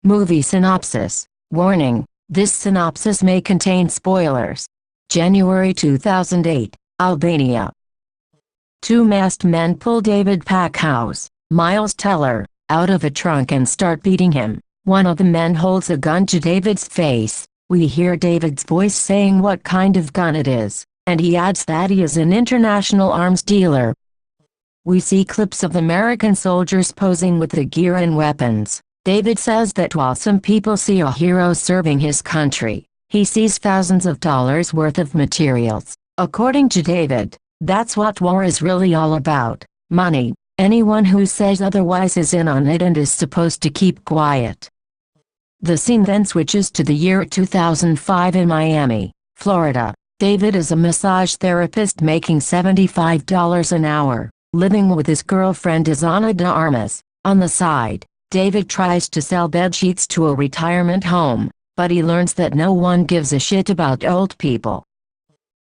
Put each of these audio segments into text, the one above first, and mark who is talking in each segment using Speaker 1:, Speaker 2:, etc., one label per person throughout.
Speaker 1: Movie synopsis. Warning, this synopsis may contain spoilers. January 2008, Albania. Two masked men pull David Packhouse, Miles Teller, out of a trunk and start beating him. One of the men holds a gun to David's face. We hear David's voice saying what kind of gun it is, and he adds that he is an international arms dealer. We see clips of American soldiers posing with the gear and weapons. David says that while some people see a hero serving his country, he sees thousands of dollars worth of materials. According to David, that's what war is really all about: money. Anyone who says otherwise is in on it and is supposed to keep quiet. The scene then switches to the year 2005 in Miami, Florida. David is a massage therapist making $75 an hour, living with his girlfriend Ana de Armas. On the side, David tries to sell bedsheets to a retirement home, but he learns that no one gives a shit about old people.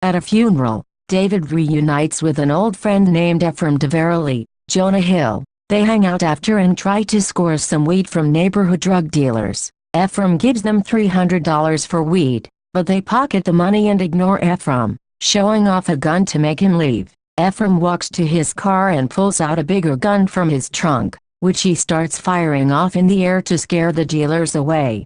Speaker 1: At a funeral, David reunites with an old friend named Ephraim de Verily, Jonah Hill. They hang out after and try to score some weed from neighborhood drug dealers. Ephraim gives them $300 for weed, but they pocket the money and ignore Ephraim, showing off a gun to make him leave. Ephraim walks to his car and pulls out a bigger gun from his trunk, which he starts firing off in the air to scare the dealers away.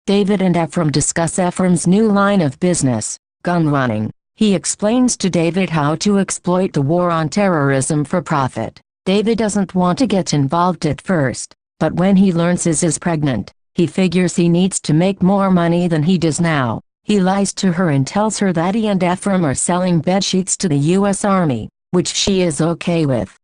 Speaker 1: David and Ephraim discuss Ephraim's new line of business, gun running. He explains to David how to exploit the war on terrorism for profit. David doesn't want to get involved at first, but when he learns Iz is pregnant, he figures he needs to make more money than he does now. He lies to her and tells her that he and Ephraim are selling bedsheets to the U.S. Army, which she is okay with.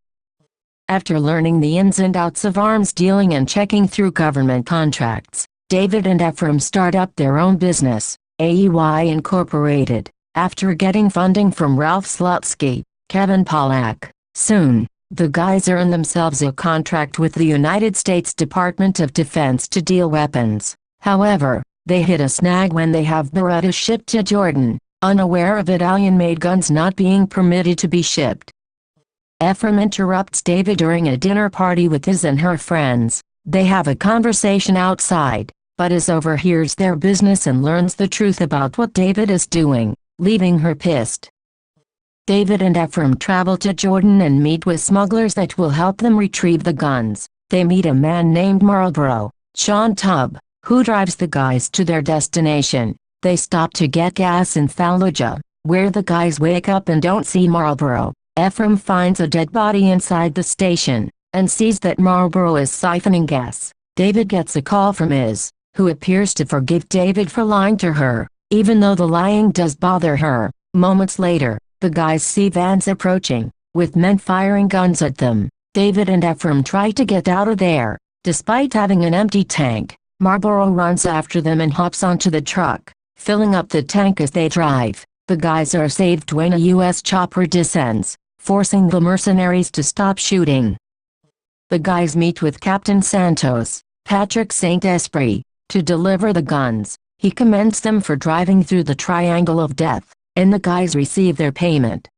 Speaker 1: After learning the ins and outs of arms dealing and checking through government contracts, David and Ephraim start up their own business, AEY Incorporated, after getting funding from Ralph Slutsky, Kevin Pollack. Soon, the guys earn themselves a contract with the United States Department of Defense to deal weapons. However, they hit a snag when they have Beretta shipped to Jordan, unaware of Italian-made guns not being permitted to be shipped. Ephraim interrupts David during a dinner party with Iz and her friends. They have a conversation outside, but Iz overhears their business and learns the truth about what David is doing, leaving her pissed. David and Ephraim travel to Jordan and meet with smugglers that will help them retrieve the guns. They meet a man named Marlboro, Sean Tubb, who drives the guys to their destination. They stop to get gas in Fallujah, where the guys wake up and don't see Marlboro. Ephraim finds a dead body inside the station, and sees that Marlboro is siphoning gas. David gets a call from Iz, who appears to forgive David for lying to her, even though the lying does bother her. Moments later, the guys see vans approaching, with men firing guns at them. David and Ephraim try to get out of there. Despite having an empty tank, Marlboro runs after them and hops onto the truck, filling up the tank as they drive. The guys are saved when a U.S. chopper descends, forcing the mercenaries to stop shooting. The guys meet with Captain Santos, Patrick St. Esprit, to deliver the guns. He commends them for driving through the triangle of death, and the guys receive their payment.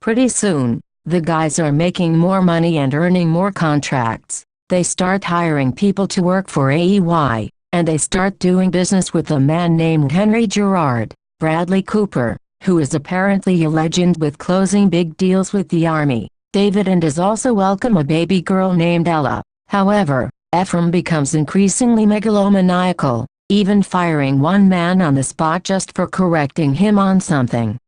Speaker 1: Pretty soon, the guys are making more money and earning more contracts. They start hiring people to work for AEY, and they start doing business with a man named Henry Gerard, Bradley Cooper, who is apparently a legend with closing big deals with the Army. David and Iz also welcome a baby girl named Ella. However, Ephraim becomes increasingly megalomaniacal, even firing one man on the spot just for correcting him on something.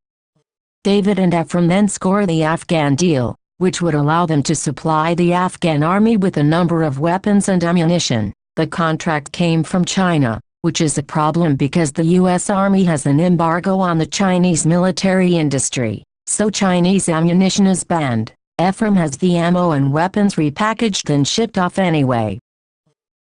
Speaker 1: David and Ephraim then score the Afghan deal, which would allow them to supply the Afghan army with a number of weapons and ammunition. The contract came from China, which is a problem because the U.S. Army has an embargo on the Chinese military industry, so Chinese ammunition is banned. Ephraim has the ammo and weapons repackaged and shipped off anyway.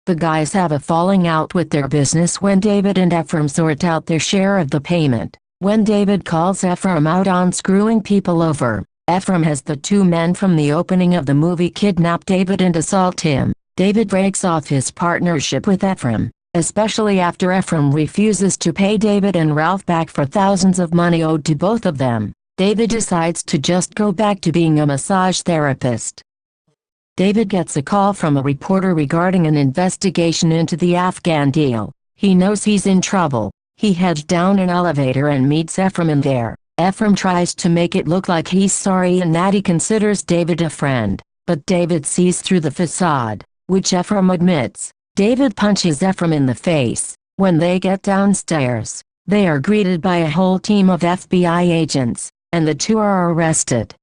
Speaker 1: The guys have a falling out with their business when David and Ephraim sort out their share of the payment. When David calls Ephraim out on screwing people over, Ephraim has the two men from the opening of the movie kidnap David and assault him. David breaks off his partnership with Ephraim, especially after Ephraim refuses to pay David and Ralph back for thousands of money owed to both of them. David decides to just go back to being a massage therapist. David gets a call from a reporter regarding an investigation into the Afghan deal. He knows he's in trouble. He heads down an elevator and meets Ephraim in there. Ephraim tries to make it look like he's sorry and that he considers David a friend, but David sees through the facade, which Ephraim admits. David punches Ephraim in the face. When they get downstairs, they are greeted by a whole team of FBI agents, and the two are arrested.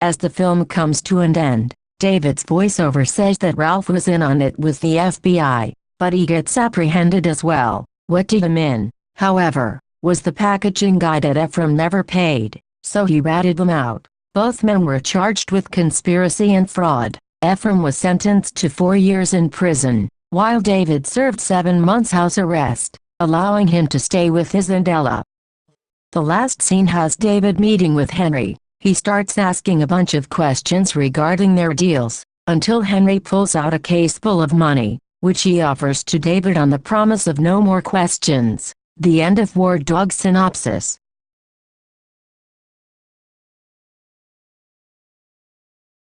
Speaker 1: As the film comes to an end, David's voiceover says that Ralph was in on it with the FBI, but he gets apprehended as well. What did him in, however, was the packaging guy that Ephraim never paid, so he ratted them out. Both men were charged with conspiracy and fraud. Ephraim was sentenced to 4 years in prison, while David served 7 months house arrest, allowing him to stay with his Aunt Ella. The last scene has David meeting with Henry. He starts asking a bunch of questions regarding their deals, until Henry pulls out a case full of money, which he offers to David on the promise of no more questions. The end of War Dog Synopsis.